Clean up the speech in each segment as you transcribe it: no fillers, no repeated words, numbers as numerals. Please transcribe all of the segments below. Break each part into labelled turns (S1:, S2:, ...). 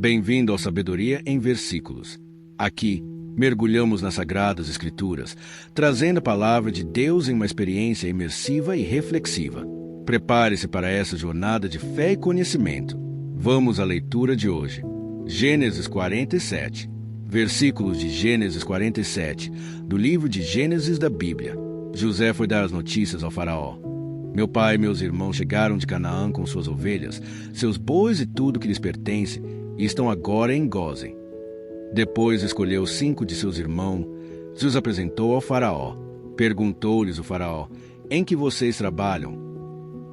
S1: Bem-vindo ao Sabedoria em Versículos. Aqui, mergulhamos nas Sagradas Escrituras, trazendo a palavra de Deus em uma experiência imersiva e reflexiva. Prepare-se para essa jornada de fé e conhecimento. Vamos à leitura de hoje. Gênesis 47. Versículos de Gênesis 47, do livro de Gênesis da Bíblia. José foi dar as notícias ao faraó. Meu pai e meus irmãos chegaram de Canaã com suas ovelhas, seus bois e tudo que lhes pertence, e estão agora em Gósen. Depois escolheu 5 de seus irmãos e os apresentou ao faraó. Perguntou-lhes o faraó: em que vocês trabalham?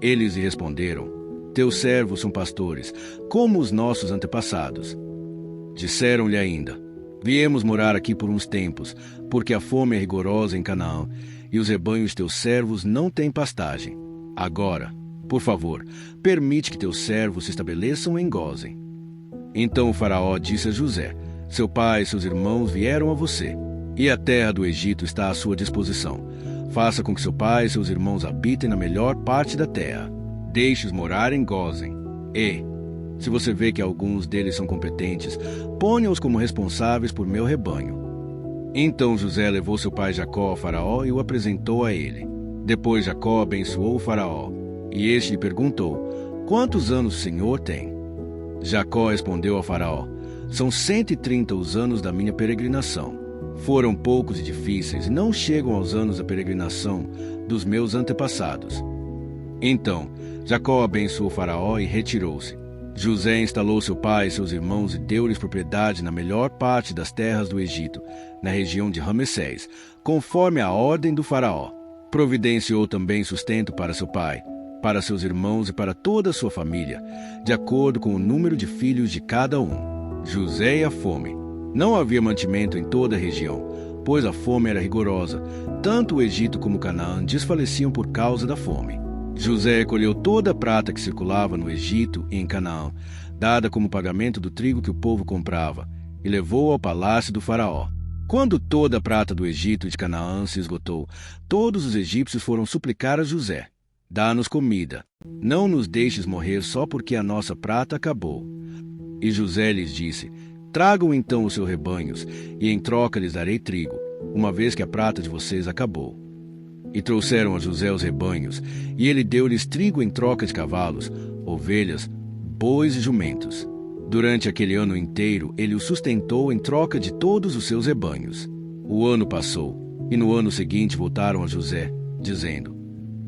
S1: Eles lhe responderam: teus servos são pastores, como os nossos antepassados. Disseram-lhe ainda: viemos morar aqui por uns tempos, porque a fome é rigorosa em Canaã, e os rebanhos de teus servos não têm pastagem. Agora, por favor, permite que teus servos se estabeleçam em Gósen. Então o faraó disse a José: seu pai e seus irmãos vieram a você, e a terra do Egito está à sua disposição. Faça com que seu pai e seus irmãos habitem na melhor parte da terra. Deixe-os morar em Gósen. E, se você vê que alguns deles são competentes, ponha-os como responsáveis por meu rebanho. Então José levou seu pai Jacó ao faraó e o apresentou a ele. Depois Jacó abençoou o faraó, e este lhe perguntou: quantos anos o senhor tem? Jacó respondeu ao faraó: são 130 os anos da minha peregrinação. Foram poucos e difíceis, e não chegam aos anos da peregrinação dos meus antepassados. Então Jacó abençoou o faraó e retirou-se. José instalou seu pai e seus irmãos e deu-lhes propriedade na melhor parte das terras do Egito, na região de Ramessés, conforme a ordem do faraó. Providenciou também sustento para seu pai, para seus irmãos e para toda a sua família, de acordo com o número de filhos de cada um. José e a fome. Não havia mantimento em toda a região, pois a fome era rigorosa. Tanto o Egito como Canaã desfaleciam por causa da fome. José recolheu toda a prata que circulava no Egito e em Canaã, dada como pagamento do trigo que o povo comprava, e levou ao palácio do faraó. Quando toda a prata do Egito e de Canaã se esgotou, todos os egípcios foram suplicar a José: dá-nos comida, não nos deixes morrer só porque a nossa prata acabou. E José lhes disse: tragam então os seus rebanhos, e em troca lhes darei trigo, uma vez que a prata de vocês acabou. E trouxeram a José os rebanhos, e ele deu-lhes trigo em troca de cavalos, ovelhas, bois e jumentos. Durante aquele ano inteiro, ele o sustentou em troca de todos os seus rebanhos. O ano passou, e no ano seguinte voltaram a José, dizendo: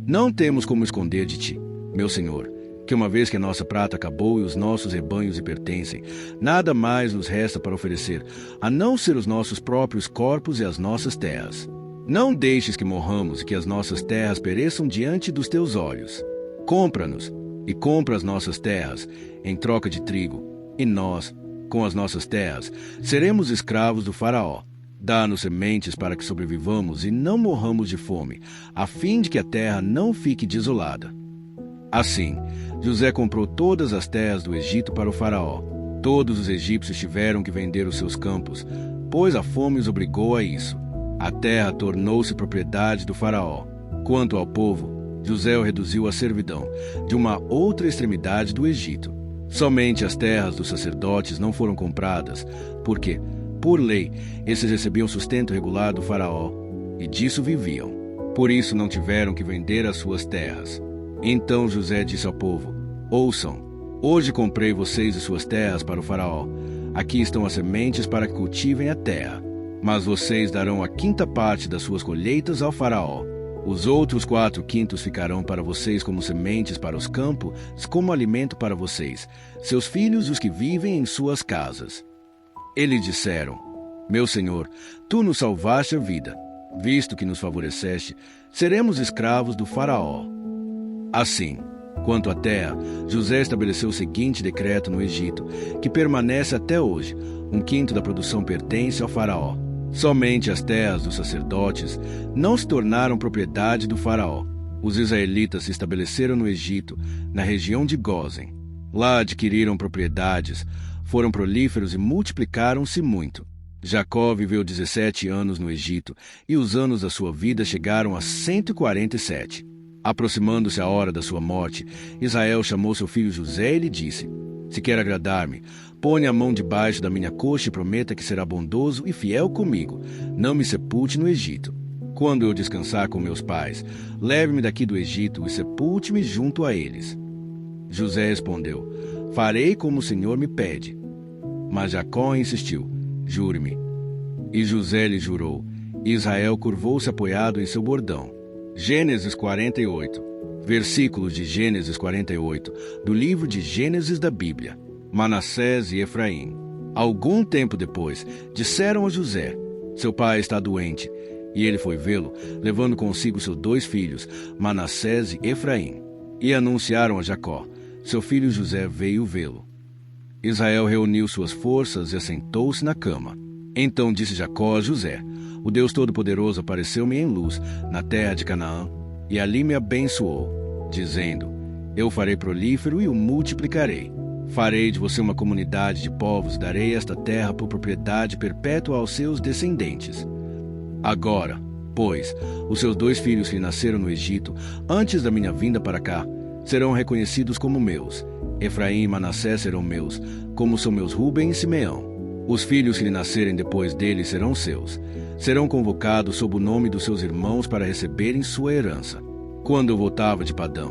S1: não temos como esconder de ti, meu senhor, que uma vez que a nossa prata acabou e os nossos rebanhos lhe pertencem, nada mais nos resta para oferecer, a não ser os nossos próprios corpos e as nossas terras. Não deixes que morramos e que as nossas terras pereçam diante dos teus olhos. Compra-nos e compra as nossas terras em troca de trigo, e nós, com as nossas terras, seremos escravos do faraó. Dá-nos sementes para que sobrevivamos e não morramos de fome, a fim de que a terra não fique desolada. Assim, José comprou todas as terras do Egito para o faraó. Todos os egípcios tiveram que vender os seus campos, pois a fome os obrigou a isso. A terra tornou-se propriedade do faraó. Quanto ao povo, José o reduziu à servidão, de uma outra extremidade do Egito. Somente as terras dos sacerdotes não foram compradas, porque, por lei, esses recebiam sustento regular do faraó, e disso viviam. Por isso não tiveram que vender as suas terras. Então José disse ao povo: ouçam, hoje comprei vocês e suas terras para o faraó. Aqui estão as sementes para que cultivem a terra. Mas vocês darão a 5ª parte das suas colheitas ao faraó. Os outros 4/5 ficarão para vocês como sementes para os campos, como alimento para vocês, seus filhos e os que vivem em suas casas. Eles disseram: meu senhor, tu nos salvaste a vida. Visto que nos favoreceste, seremos escravos do faraó. Assim, quanto à terra, José estabeleceu o seguinte decreto no Egito, que permanece até hoje: 1/5 da produção pertence ao faraó. Somente as terras dos sacerdotes não se tornaram propriedade do faraó. Os israelitas se estabeleceram no Egito, na região de Gósen. Lá adquiriram propriedades, foram prolíferos e multiplicaram-se muito. Jacó viveu 17 anos no Egito, e os anos da sua vida chegaram a 147. Aproximando-se a hora da sua morte, Israel chamou seu filho José e lhe disse: se quer agradar-me, Ponha a mão debaixo da minha coxa e prometa que será bondoso e fiel comigo. Não me sepulte no Egito. Quando eu descansar com meus pais, leve-me daqui do Egito e sepulte-me junto a eles. José respondeu: farei como o Senhor me pede. Mas Jacó insistiu: jure-me. E José lhe jurou. E Israel curvou-se apoiado em seu bordão. Gênesis 48. Versículos de Gênesis 48, do livro de Gênesis da Bíblia. Manassés e Efraim. Algum tempo depois, disseram a José: seu pai está doente. E ele foi vê-lo, levando consigo seus 2 filhos, Manassés e Efraim. E anunciaram a Jacó: seu filho José veio vê-lo. Israel reuniu suas forças e assentou-se na cama. Então disse Jacó a José: o Deus Todo-Poderoso apareceu-me em luz, na terra de Canaã, e ali me abençoou, dizendo: eu farei prolífero e o multiplicarei. Farei de você uma comunidade de povos, darei esta terra por propriedade perpétua aos seus descendentes. Agora, pois, os seus 2 filhos que nasceram no Egito, antes da minha vinda para cá, serão reconhecidos como meus. Efraim e Manassés serão meus, como são meus Rúben e Simeão. Os filhos que lhe nascerem depois dele serão seus. Serão convocados sob o nome dos seus irmãos para receberem sua herança. Quando eu voltava de Padã,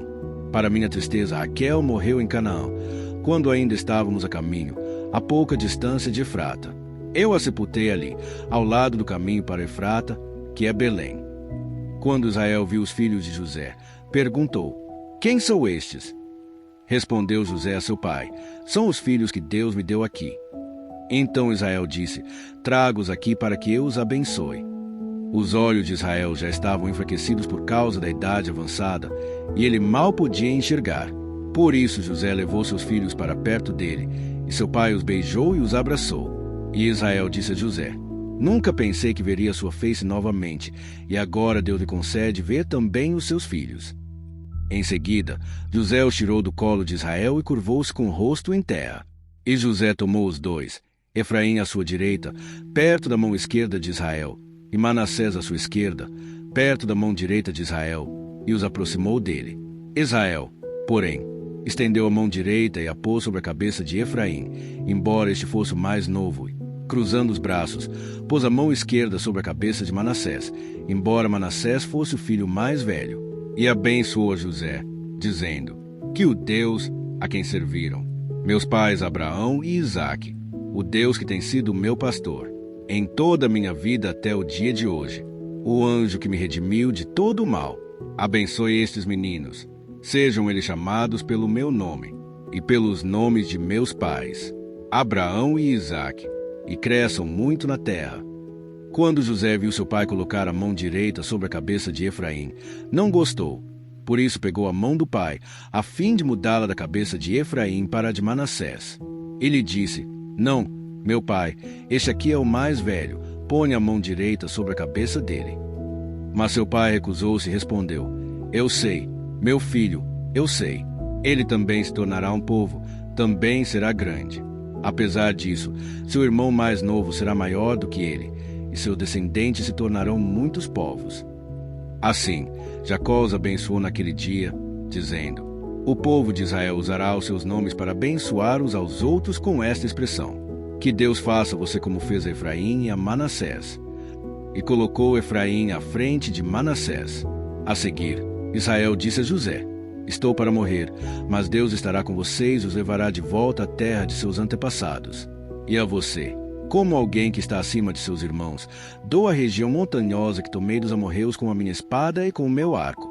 S1: para minha tristeza, Raquel morreu em Canaã, quando ainda estávamos a caminho, a pouca distância de Efrata. Eu a sepultei ali, ao lado do caminho para Efrata, que é Belém. Quando Israel viu os filhos de José, perguntou: quem são estes? Respondeu José a seu pai: são os filhos que Deus me deu aqui. Então Israel disse: traga-os aqui para que eu os abençoe. Os olhos de Israel já estavam enfraquecidos por causa da idade avançada, e ele mal podia enxergar. Por isso José levou seus filhos para perto dele, e seu pai os beijou e os abraçou. E Israel disse a José: nunca pensei que veria sua face novamente, e agora Deus lhe concede ver também os seus filhos. Em seguida, José os tirou do colo de Israel e curvou-se com o rosto em terra. E José tomou os 2, Efraim à sua direita, perto da mão esquerda de Israel, e Manassés à sua esquerda, perto da mão direita de Israel, e os aproximou dele. Israel, porém, estendeu a mão direita e a pôs sobre a cabeça de Efraim, embora este fosse o mais novo. Cruzando os braços, pôs a mão esquerda sobre a cabeça de Manassés, embora Manassés fosse o filho mais velho, e abençoou a José, dizendo: que o Deus a quem serviram, meus pais Abraão e Isaque, o Deus que tem sido meu pastor, em toda a minha vida até o dia de hoje, o anjo que me redimiu de todo o mal, abençoe estes meninos, sejam eles chamados pelo meu nome, e pelos nomes de meus pais, Abraão e Isaque, e cresçam muito na terra. Quando José viu seu pai colocar a mão direita sobre a cabeça de Efraim, não gostou. Por isso pegou a mão do pai, a fim de mudá-la da cabeça de Efraim para a de Manassés. E lhe disse: não, meu pai, este aqui é o mais velho, ponha a mão direita sobre a cabeça dele. Mas seu pai recusou-se e respondeu: eu sei, meu filho, eu sei. Ele também se tornará um povo, também será grande. Apesar disso, seu irmão mais novo será maior do que ele, e seus descendentes se tornarão muitos povos. Assim, Jacó os abençoou naquele dia, dizendo: o povo de Israel usará os seus nomes para abençoar uns aos outros com esta expressão: que Deus faça você como fez a Efraim e a Manassés. E colocou Efraim à frente de Manassés. A seguir, Israel disse a José: estou para morrer, mas Deus estará com vocês e os levará de volta à terra de seus antepassados. E a você, como alguém que está acima de seus irmãos, dou a região montanhosa que tomei dos amorreus com a minha espada e com o meu arco.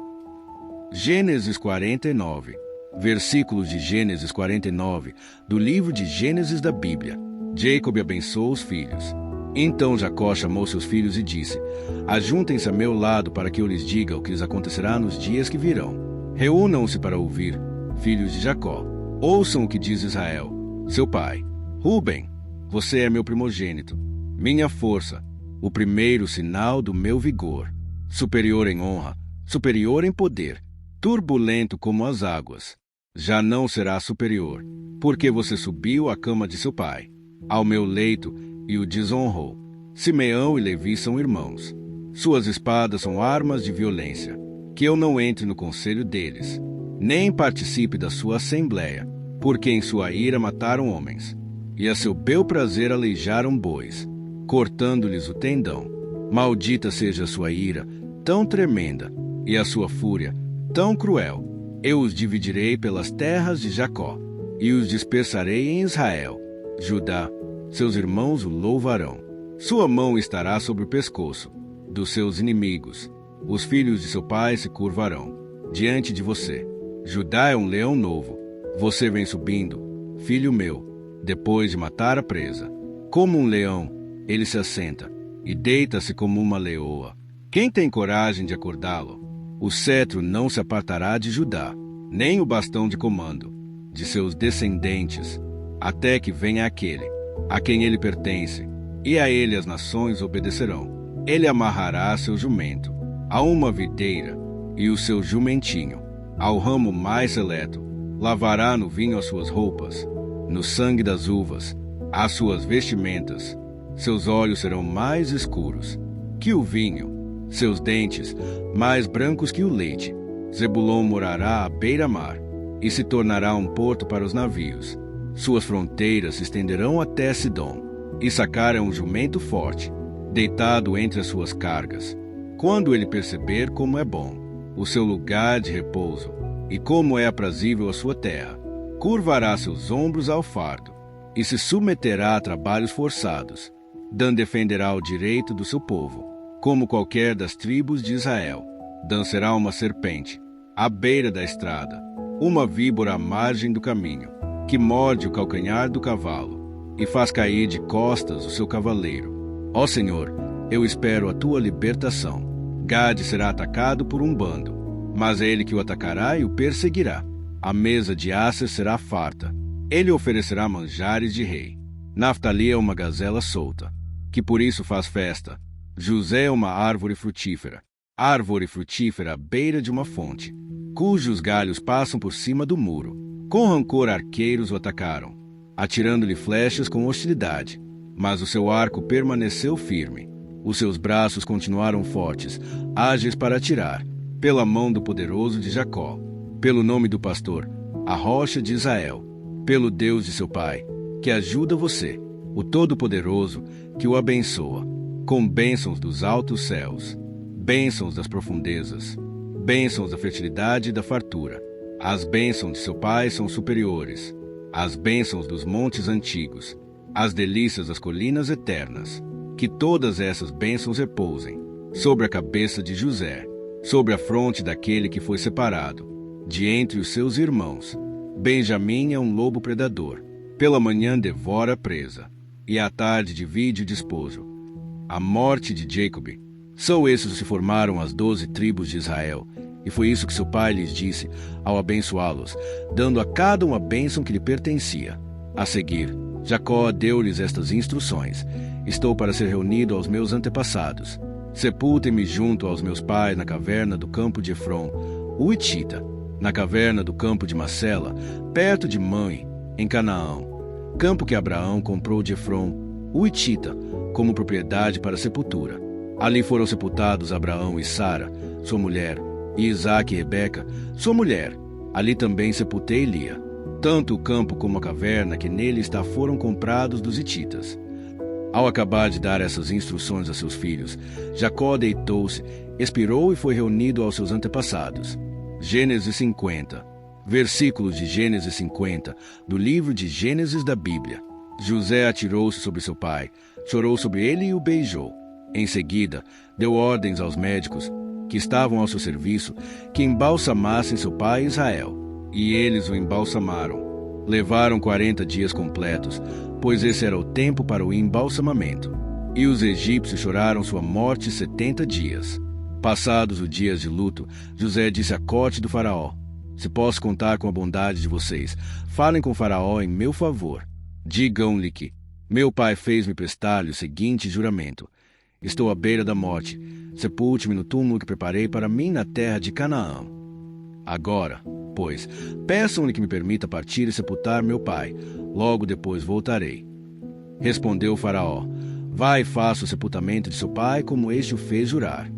S1: Gênesis 49. Versículos de Gênesis 49, do livro de Gênesis da Bíblia. Jacob abençoou os filhos. Então Jacó chamou seus filhos e disse: ajuntem-se a meu lado para que eu lhes diga o que lhes acontecerá nos dias que virão. Reúnam-se para ouvir, filhos de Jacó. Ouçam o que diz Israel, seu pai. Rúben, você é meu primogênito, minha força, o primeiro sinal do meu vigor, superior em honra, superior em poder, turbulento como as águas. Já não será superior, porque você subiu à cama de seu pai, ao meu leito, e o desonrou. Simeão e Levi são irmãos. Suas espadas são armas de violência. Que eu não entre no conselho deles, nem participe da sua assembleia, porque em sua ira mataram homens. e a seu bel prazer aleijaram bois, cortando-lhes o tendão. Maldita seja a sua ira, tão tremenda, e a sua fúria, tão cruel. Eu os dividirei pelas terras de Jacó, e os dispersarei em Israel. Judá, seus irmãos o louvarão. Sua mão estará sobre o pescoço dos seus inimigos. Os filhos de seu pai se curvarão diante de você. Judá é um leão novo. Você vem subindo, filho meu, depois de matar a presa. Como um leão, ele se assenta e deita-se como uma leoa. Quem tem coragem de acordá-lo? O cetro não se apartará de Judá, nem o bastão de comando de seus descendentes, até que venha aquele a quem ele pertence, e a ele as nações obedecerão. Ele amarrará seu jumento a uma videira e o seu jumentinho ao ramo mais seleto. Lavará no vinho as suas roupas, no sangue das uvas as suas vestimentas. Seus olhos serão mais escuros que o vinho, seus dentes mais brancos que o leite. Zebulon morará à beira-mar e se tornará um porto para os navios. Suas fronteiras se estenderão até Sidom. Issacar é um jumento forte, deitado entre as suas cargas. Quando ele perceber como é bom o seu lugar de repouso e como é aprazível a sua terra, curvará seus ombros ao fardo e se submeterá a trabalhos forçados. Dan defenderá o direito do seu povo, como qualquer das tribos de Israel. Dan será uma serpente à beira da estrada, uma víbora à margem do caminho, que morde o calcanhar do cavalo e faz cair de costas o seu cavaleiro. Ó Senhor, eu espero a tua libertação. Gade será atacado por um bando, mas é ele que o atacará e o perseguirá. A mesa de Asser será farta. Ele oferecerá manjares de rei. Naftali é uma gazela solta, que por isso faz festa. José é uma árvore frutífera à beira de uma fonte, cujos galhos passam por cima do muro. Com rancor arqueiros o atacaram, atirando-lhe flechas com hostilidade, mas o seu arco permaneceu firme. Os seus braços continuaram fortes, ágeis para atirar, pela mão do poderoso de Jacó, pelo nome do pastor, a rocha de Israel, pelo Deus de seu pai, que ajuda você, o Todo-Poderoso, que o abençoa, com bênçãos dos altos céus, bênçãos das profundezas, bênçãos da fertilidade e da fartura. As bênçãos de seu pai são superiores, as bênçãos dos montes antigos, as delícias das colinas eternas. Que todas essas bênçãos repousem sobre a cabeça de José, sobre a fronte daquele que foi separado de entre os seus irmãos. Benjamim é um lobo predador. Pela manhã devora a presa, e à tarde divide o despojo. A morte de Jacob. São esses os que formaram as 12 tribos de Israel, e foi isso que seu pai lhes disse ao abençoá-los, dando a cada um a bênção que lhe pertencia. A seguir, Jacó deu-lhes estas instruções: estou para ser reunido aos meus antepassados. Sepultem-me junto aos meus pais na caverna do campo de Efron, o Hitita, na caverna do campo de Macela, perto de Mãe, em Canaã, campo que Abraão comprou de Efron, o Hitita, como propriedade para sepultura. Ali foram sepultados Abraão e Sara, sua mulher, e Isaque e Rebeca, sua mulher. Ali também sepultei Lia. Tanto o campo como a caverna que nele está foram comprados dos hititas. Ao acabar de dar essas instruções a seus filhos, Jacó deitou-se, expirou e foi reunido aos seus antepassados. Gênesis 50. Versículos de Gênesis 50, do livro de Gênesis da Bíblia. José atirou-se sobre seu pai, chorou sobre ele e o beijou. Em seguida, deu ordens aos médicos, que estavam ao seu serviço, que embalsamassem seu pai Israel. E eles o embalsamaram. Levaram 40 dias completos, pois esse era o tempo para o embalsamamento. E os egípcios choraram sua morte 70 dias. Passados os dias de luto, José disse à corte do faraó: se posso contar com a bondade de vocês, falem com o faraó em meu favor. Digam-lhe que meu pai fez-me prestar-lhe o seguinte juramento: estou à beira da morte. Sepulte-me no túmulo que preparei para mim na terra de Canaã. Agora, pois, peçam-lhe que me permita partir e sepultar meu pai. Logo depois voltarei. Respondeu o faraó: vai e faça o sepultamento de seu pai, como este o fez jurar.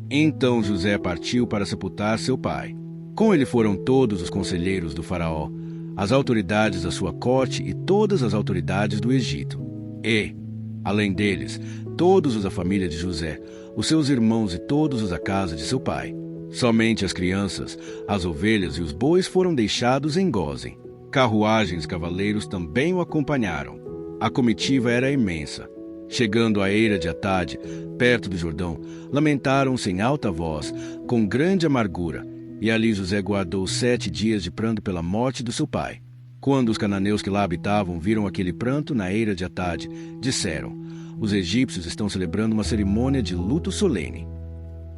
S1: Então José partiu para sepultar seu pai. Com ele foram todos os conselheiros do faraó, as autoridades da sua corte e todas as autoridades do Egito. E, além deles, todos os da família de José, os seus irmãos e todos os da casa de seu pai. Somente as crianças, as ovelhas e os bois foram deixados em Gósen. Carruagens e cavaleiros também o acompanharam. A comitiva era imensa. Chegando à eira de Atade, perto do Jordão, lamentaram-se em alta voz, com grande amargura, e ali José guardou 7 dias de pranto pela morte do seu pai. Quando os cananeus que lá habitavam viram aquele pranto na eira de Atade, disseram: os egípcios estão celebrando uma cerimônia de luto solene.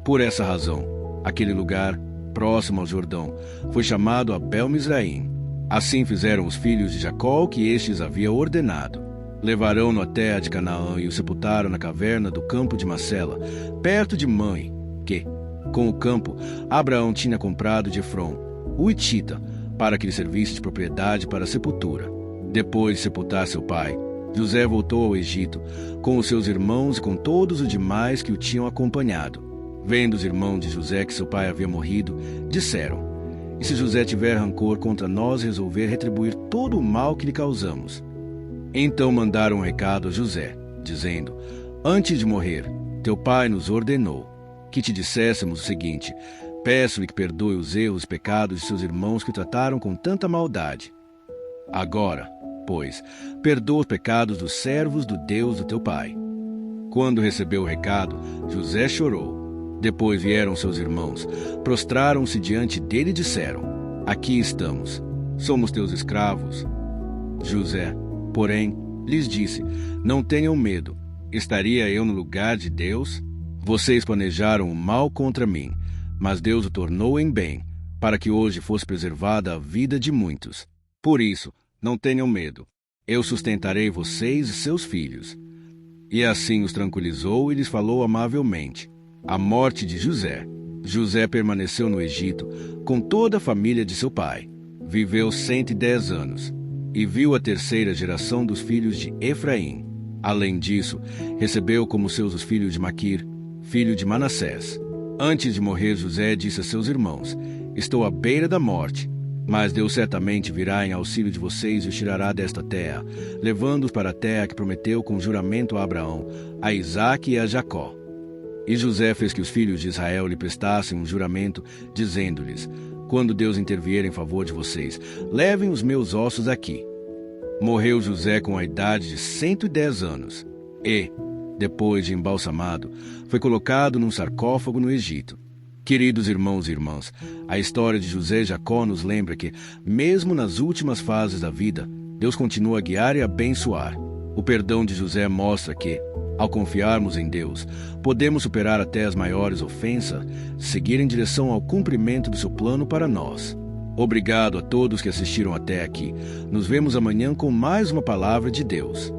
S1: Por essa razão, aquele lugar, próximo ao Jordão, foi chamado Abel-Misraim. Assim fizeram os filhos de Jacó o que estes havia ordenado. Levaram-no à terra de Canaã e o sepultaram na caverna do campo de Macela, perto de Mãe, que, com o campo, Abraão tinha comprado de Efrom, o Hitita, para que lhe servisse de propriedade para a sepultura. Depois de sepultar seu pai, José voltou ao Egito, com os seus irmãos e com todos os demais que o tinham acompanhado. Vendo os irmãos de José que seu pai havia morrido, disseram: e se José tiver rancor contra nós e resolver retribuir todo o mal que lhe causamos? Então mandaram um recado a José, dizendo: antes de morrer, teu pai nos ordenou que te disséssemos o seguinte: peço-lhe que perdoe os erros e pecados de seus irmãos que o trataram com tanta maldade. Agora, pois, perdoa os pecados dos servos do Deus do teu pai. Quando recebeu o recado, José chorou. Depois vieram seus irmãos, prostraram-se diante dele e disseram: aqui estamos, somos teus escravos. José, porém, lhes disse: não tenham medo, estaria eu no lugar de Deus? Vocês planejaram o mal contra mim, mas Deus o tornou em bem, para que hoje fosse preservada a vida de muitos. Por isso, não tenham medo, eu sustentarei vocês e seus filhos. E assim os tranquilizou e lhes falou amavelmente. A morte de José. José permaneceu no Egito com toda a família de seu pai. Viveu 110 anos e viu a 3ª geração dos filhos de Efraim. Além disso, recebeu como seus os filhos de Maquir, filho de Manassés. Antes de morrer, José disse a seus irmãos: estou à beira da morte, mas Deus certamente virá em auxílio de vocês e os tirará desta terra, levando-os para a terra que prometeu com juramento a Abraão, a Isaque e a Jacó. E José fez que os filhos de Israel lhe prestassem um juramento, dizendo-lhes: quando Deus intervier em favor de vocês, levem os meus ossos aqui. Morreu José com a idade de 110 anos e, depois de embalsamado, foi colocado num sarcófago no Egito. Queridos irmãos e irmãs, a história de José e Jacó nos lembra que, mesmo nas últimas fases da vida, Deus continua a guiar e abençoar. O perdão de José mostra que, ao confiarmos em Deus, podemos superar até as maiores ofensas, seguir em direção ao cumprimento do seu plano para nós. Obrigado a todos que assistiram até aqui. Nos vemos amanhã com mais uma palavra de Deus.